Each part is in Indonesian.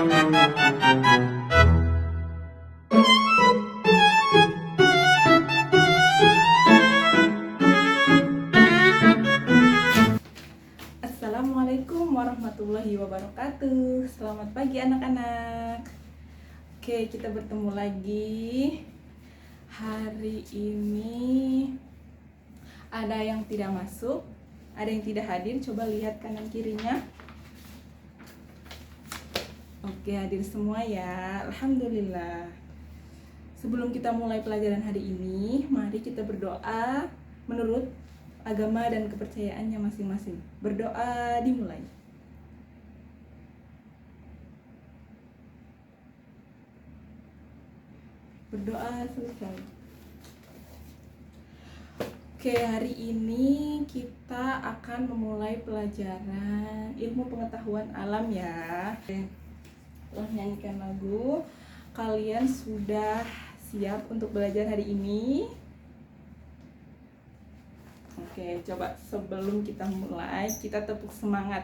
Assalamualaikum warahmatullahi wabarakatuh. Selamat pagi anak-anak. Oke, kita bertemu lagi. Hari ini ada yang tidak masuk, ada yang tidak hadir. Coba lihat kanan kirinya. Oke, hadir semua ya. Alhamdulillah. Sebelum kita mulai pelajaran hari ini, mari kita berdoa menurut agama dan kepercayaannya masing-masing. Berdoa dimulai. Berdoa selesai. Oke, hari ini kita akan memulai pelajaran ilmu pengetahuan alam ya. Setelah nyanyikan lagu, kalian sudah siap untuk belajar hari ini? Oke, coba sebelum kita mulai, kita tepuk semangat.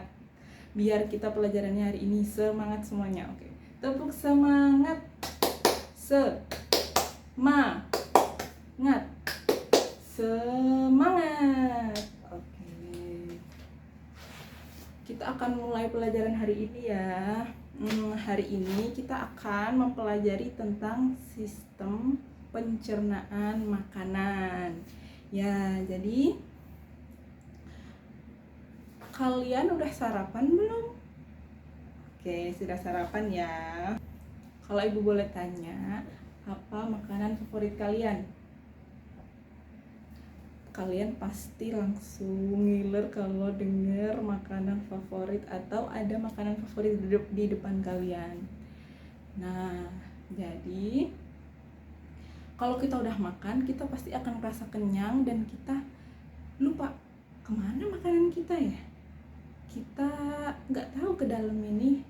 Biar kita pelajarannya hari ini semangat semuanya. Oke, tepuk semangat. Semangat. Semangat. Oke. Kita akan mulai pelajaran hari ini ya. Hari ini kita akan mempelajari tentang sistem pencernaan makanan. Ya, jadi kalian udah sarapan belum? Oke, sudah sarapan ya. Kalau ibu boleh tanya, apa makanan favorit kalian? Kalian pasti langsung ngiler kalau dengar makanan favorit atau ada makanan favorit di depan kalian. Nah, jadi kalau kita udah makan, kita pasti akan merasa kenyang dan kita lupa kemana makanan kita ya. Kita nggak tahu ke dalam ini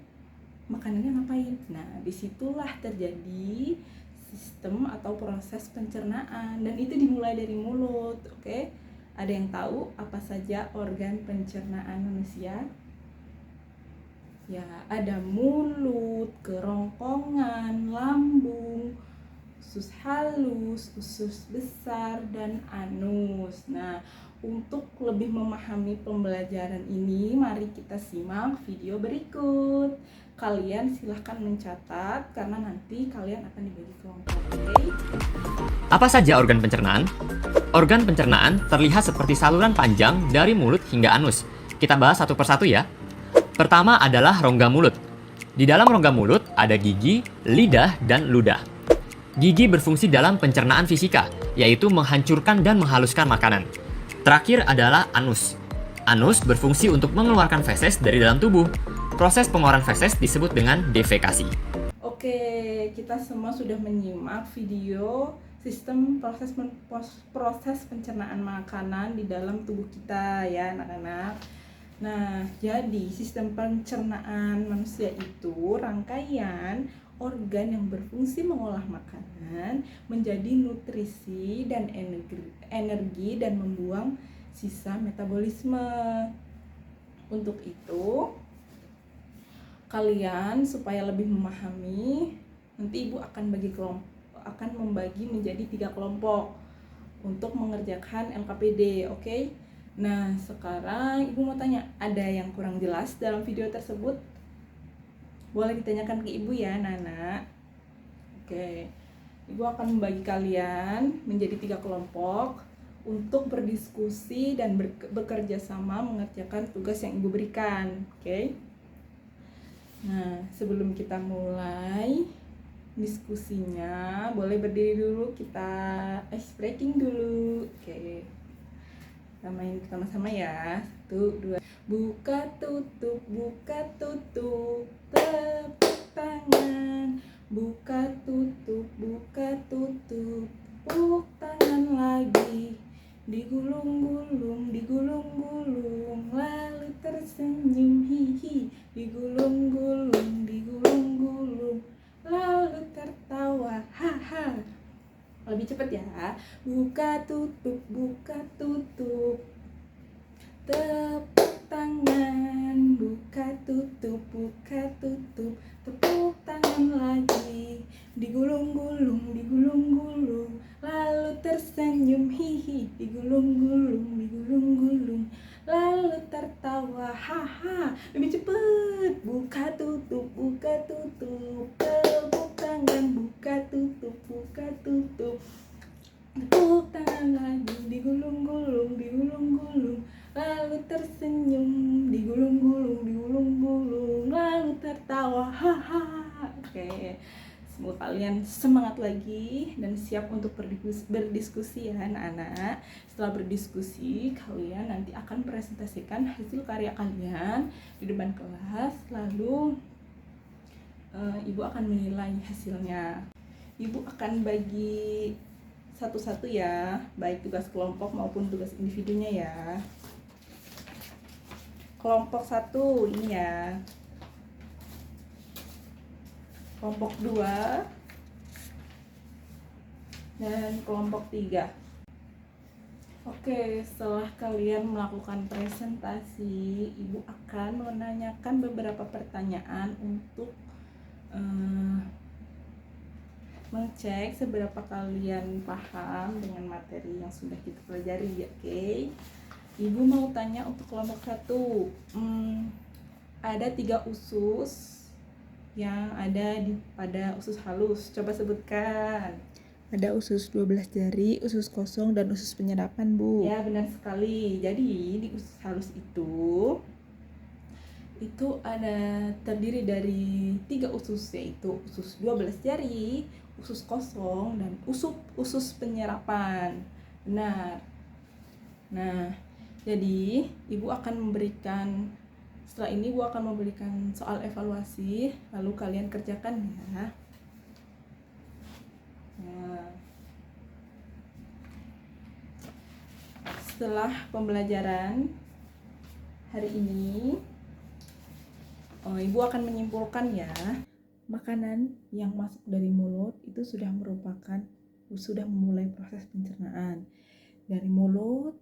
makanannya ngapain. Nah, disitulah terjadi sistem atau proses pencernaan, dan itu dimulai dari mulut. Oke, ada yang tahu apa saja organ pencernaan manusia? Ya, ada mulut, kerongkongan, lambung, usus halus, usus besar, dan anus. Nah, untuk lebih memahami pembelajaran ini, mari kita simak video berikut. Kalian silahkan mencatat karena nanti kalian akan dibagi kelompok. Okay? Apa saja organ pencernaan? Organ pencernaan terlihat seperti saluran panjang dari mulut hingga anus. Kita bahas satu persatu ya. Pertama adalah rongga mulut. Di dalam rongga mulut ada gigi, lidah, dan ludah. Gigi berfungsi dalam pencernaan fisika, yaitu menghancurkan dan menghaluskan makanan. Terakhir adalah anus. Anus berfungsi untuk mengeluarkan feses dari dalam tubuh. Proses pengeluaran feses disebut dengan defekasi. Oke, kita semua sudah menyimak video sistem proses pencernaan makanan di dalam tubuh kita ya anak-anak. Nah, jadi sistem pencernaan manusia itu rangkaian organ yang berfungsi mengolah makanan menjadi nutrisi dan energi dan membuang sisa metabolisme. Untuk itu, kalian supaya lebih memahami, nanti ibu akan membagi menjadi 3 kelompok untuk mengerjakan LKPD, oke? Nah, sekarang ibu mau tanya, ada yang kurang jelas dalam video tersebut? Boleh ditanyakan ke ibu ya, Nana. Oke, ibu akan membagi kalian menjadi 3 kelompok untuk berdiskusi dan bekerja sama mengerjakan tugas yang ibu berikan, oke? Nah, sebelum kita mulai diskusinya, boleh berdiri dulu, kita ice breaking dulu. Oke, kita main sama-sama ya. 1, 2. Buka tutup, tepuk tangan. Buka tutup, tepuk tangan lagi. Digulung-gulung, lalu tersenyum, hihi. Digulung-gulung, lalu tertawa, haha. Lebih cepat ya. Buka tutup, tepuk tangan. Buka buka tutup, tepuk tangan lagi, digulung-gulung, lalu tersenyum, hihi, digulung-gulung, lalu tertawa, haha, lebih cepet, buka tutup, tepuk tangan, buka tutup, tepuk tangan lagi, digulung-gulung, lalu tersenyum, digulung-gulung, lalu tertawa, hahaha. Oke, semoga kalian semangat lagi dan siap untuk berdiskusi ya anak-anak. Setelah berdiskusi, kalian nanti akan presentasikan hasil karya kalian di depan kelas, lalu ibu akan menilai hasilnya. Ibu akan bagi satu-satu ya, baik tugas kelompok maupun tugas individunya ya. Kelompok 1 ini ya, kelompok 2 dan kelompok 3. Oke, setelah kalian melakukan presentasi, ibu akan menanyakan beberapa pertanyaan untuk mengecek seberapa kalian paham dengan materi yang sudah kita pelajari ya. Oke, ibu mau tanya untuk kelompok 1, ada 3 usus yang ada pada usus halus, coba sebutkan. Ada usus 12 jari, usus kosong, dan usus penyerapan, Bu. Ya, benar sekali. Jadi di usus halus itu ada terdiri dari 3 usus, yaitu usus 12 jari, usus kosong, dan usus penyerapan. Benar. Nah, jadi ibu akan memberikan, setelah ini ibu akan memberikan soal evaluasi, lalu kalian kerjakan ya. Nah, setelah pembelajaran hari ini, ibu akan menyimpulkan ya, makanan yang masuk dari mulut itu sudah memulai proses pencernaan. Dari mulut,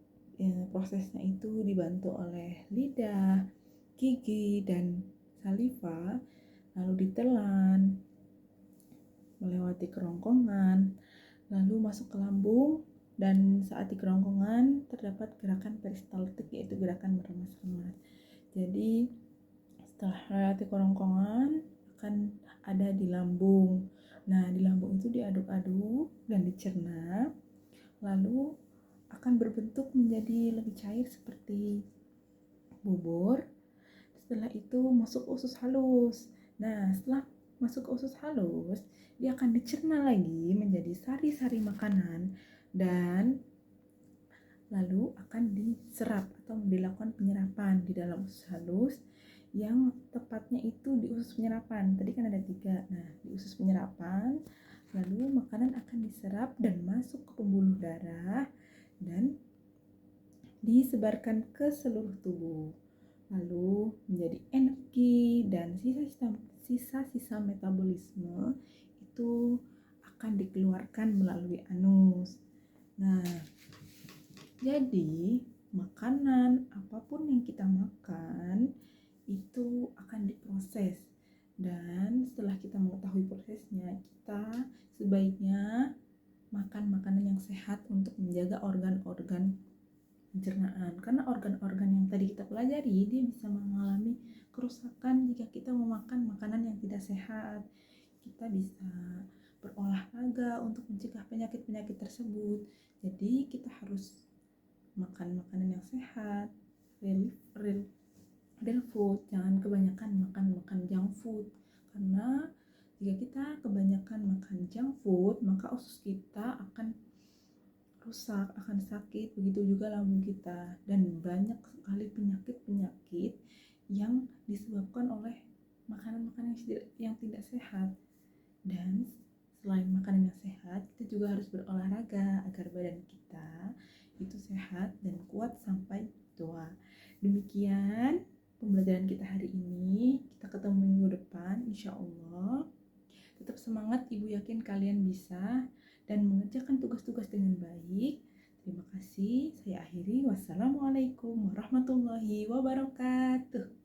prosesnya itu dibantu oleh lidah, gigi, dan saliva, lalu ditelan, melewati kerongkongan, lalu masuk ke lambung, dan saat di kerongkongan terdapat gerakan peristaltik, yaitu gerakan meremas-remas. Jadi setelah melewati kerongkongan akan ada di lambung. Nah, di lambung itu diaduk-aduk dan dicerna, lalu akan berbentuk menjadi lebih cair seperti bubur. Setelah itu masuk usus halus. Nah, setelah masuk ke usus halus, dia akan dicerna lagi menjadi sari-sari makanan dan lalu akan diserap atau dilakukan penyerapan di dalam usus halus, yang tepatnya itu di usus penyerapan. Tadi kan ada 3. Nah, di usus penyerapan, lalu makanan akan diserap dan masuk ke pembuluh darah dan disebarkan ke seluruh tubuh, lalu menjadi energi, dan sisa-sisa metabolisme itu akan dikeluarkan melalui anus. Nah, jadi makanan apapun yang kita makan itu akan diproses, dan setelah kita mengetahui prosesnya, kita sebaiknya makan makanan yang sehat untuk menjaga organ-organ pencernaan, karena organ-organ yang tadi kita pelajari dia bisa mengalami kerusakan jika kita memakan makanan yang tidak sehat. Kita bisa berolahraga untuk mencegah penyakit-penyakit tersebut. Jadi kita harus makan makanan yang sehat, real food, jangan kebanyakan makan junk food, karena jika kita kebanyakan makan junk food, maka usus kita akan rusak, akan sakit, begitu juga lambung kita, dan banyak sekali penyakit-penyakit yang disebabkan oleh makanan-makanan yang tidak sehat. Dan selain makanan yang sehat, kita juga harus berolahraga agar badan kita itu sehat dan kuat sampai tua. Demikian pembelajaran kita hari ini. Kita ketemu minggu depan insya Allah. Tetap semangat, ibu yakin kalian bisa dan mengerjakan tugas-tugas dengan baik. Terima kasih. Saya akhiri. Wassalamualaikum warahmatullahi wabarakatuh.